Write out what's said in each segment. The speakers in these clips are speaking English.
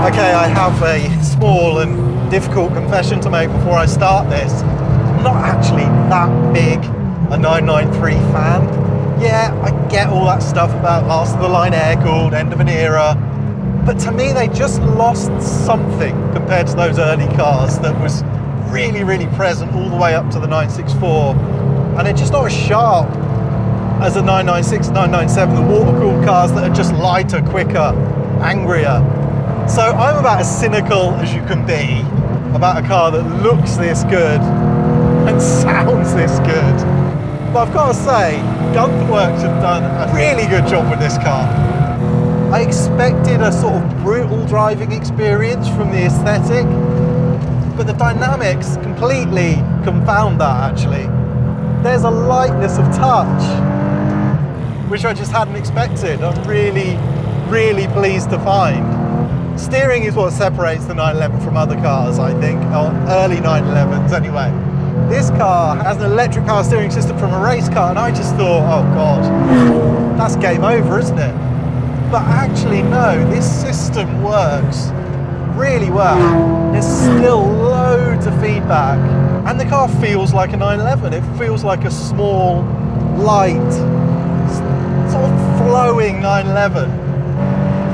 Okay, I have a small and difficult confession to make before I start this. I'm not actually that big a 993 fan. Yeah, I get all that stuff about last of the line air-cooled, end of an era, but to me they just lost something compared to those early cars that was really, really present all the way up to the 964, and they're just not as sharp as the 996, 997, the water-cooled cars that are just lighter, quicker, angrier. So I'm about as cynical as you can be about a car that looks this good and sounds this good. But I've got to say, Gunther Works have done a really good job with this car. I expected a sort of brutal driving experience from the aesthetic, but the dynamics completely confound that actually. There's a lightness of touch, which I just hadn't expected. I'm really, really pleased to find. Steering is what separates the 911 from other cars, I think, or early 911s anyway. This car has an electric power steering system from a race car, and I just thought, oh God, that's game over, isn't it? But actually, no, this system works really well. There's still loads of feedback, and the car feels like a 911. It feels like a small, light, sort of flowing 911.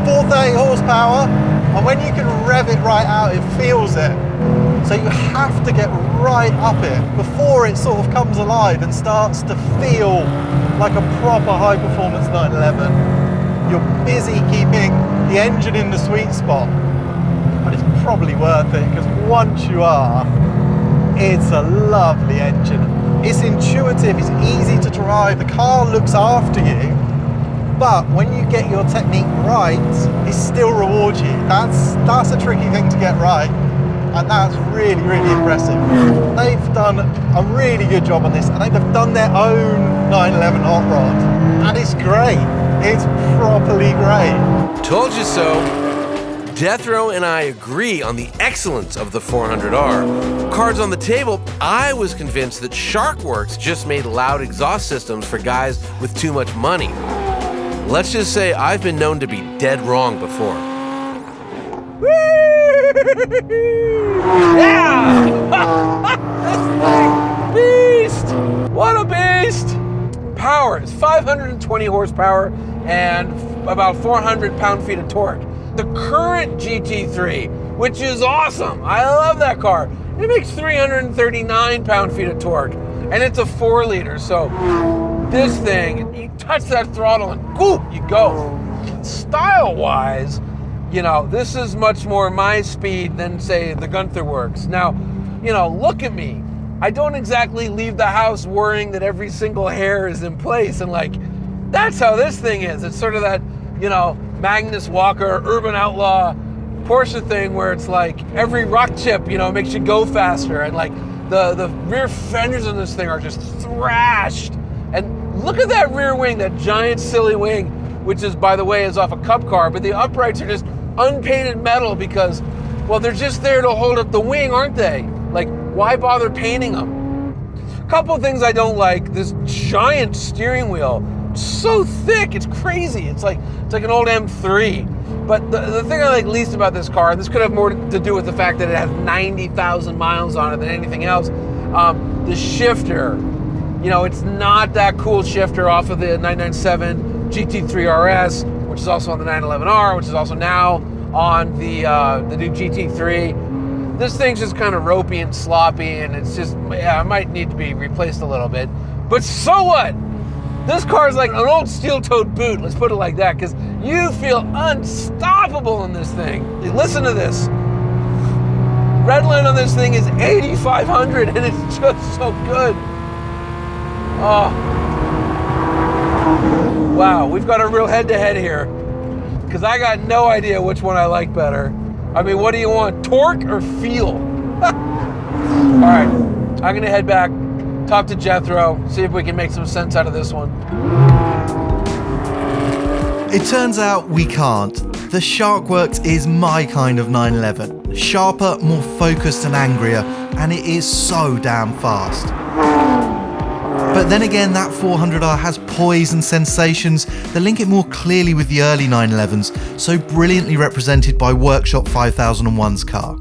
430 horsepower, and when you can rev it right out, it feels it. So you have to get right up it before it sort of comes alive and starts to feel like a proper high-performance 911. You're busy keeping the engine in the sweet spot, but it's probably worth it, because once you are, it's a lovely engine. It's intuitive, it's easy to drive, the car looks after you, but when you get your technique right, it still rewards you. That's a tricky thing to get right, and that's really, really impressive. They've done a really good job on this, and they've done their own 911 hot rod, and it's great. It's properly great. Told you so. Death Row and I agree on the excellence of the 400R. Cards on the table, I was convinced that Sharkworks just made loud exhaust systems for guys with too much money. Let's just say I've been known to be dead wrong before. Yeah! This thing, beast! What a beast! Power is 520 horsepower and about 400 pound-feet of torque. The current GT3, which is awesome, I love that car, it makes 339 pound-feet of torque, and it's a 4-liter, so this thing, you touch that throttle and whoop, you go. Style-wise, you know, this is much more my speed than, say, the Gunther Works. Now, you know, look at me. I don't exactly leave the house worrying that every single hair is in place, and like, that's how this thing is. It's sort of that, you know, Magnus Walker, Urban Outlaw, Porsche thing where it's like every rock chip, you know, makes you go faster, and like the rear fenders on this thing are just thrashed. And look at that rear wing, that giant silly wing, which is, by the way, is off a Cup car, but the uprights are just unpainted metal because, well, they're just there to hold up the wing, aren't they? Like, why bother painting them? A couple of things I don't like. This giant steering wheel, so thick, it's crazy. It's like an old M3. But the thing I like least about this car, this could have more to do with the fact that it has 90,000 miles on it than anything else. The shifter, you know, it's not that cool shifter off of the 997 GT3 RS, which is also on the 911R, which is also now on the new GT3. This thing's just kind of ropey and sloppy, and it's just, yeah, it might need to be replaced a little bit. But so what? This car's like an old steel-toed boot, let's put it like that, because you feel unstoppable in this thing. Listen to this. Redline on this thing is 8,500, and it's just so good. Oh. Wow, we've got a real head-to-head here, because I got no idea which one I like better. I mean, what do you want, torque or feel? All right, I'm gonna head back, talk to Jethro, see if we can make some sense out of this one. It turns out we can't. The Sharkworks is my kind of 911. Sharper, more focused and angrier, and it is so damn fast. But then again, that 400R has poise and sensations that link it more clearly with the early 911s, so brilliantly represented by Workshop 5001's car.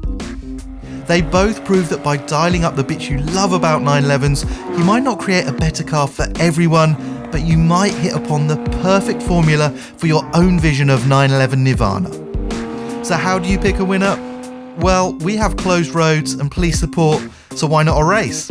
They both prove that by dialing up the bits you love about 911s, you might not create a better car for everyone, but you might hit upon the perfect formula for your own vision of 911 Nirvana. So how do you pick a winner? Well, we have closed roads and police support, so why not a race?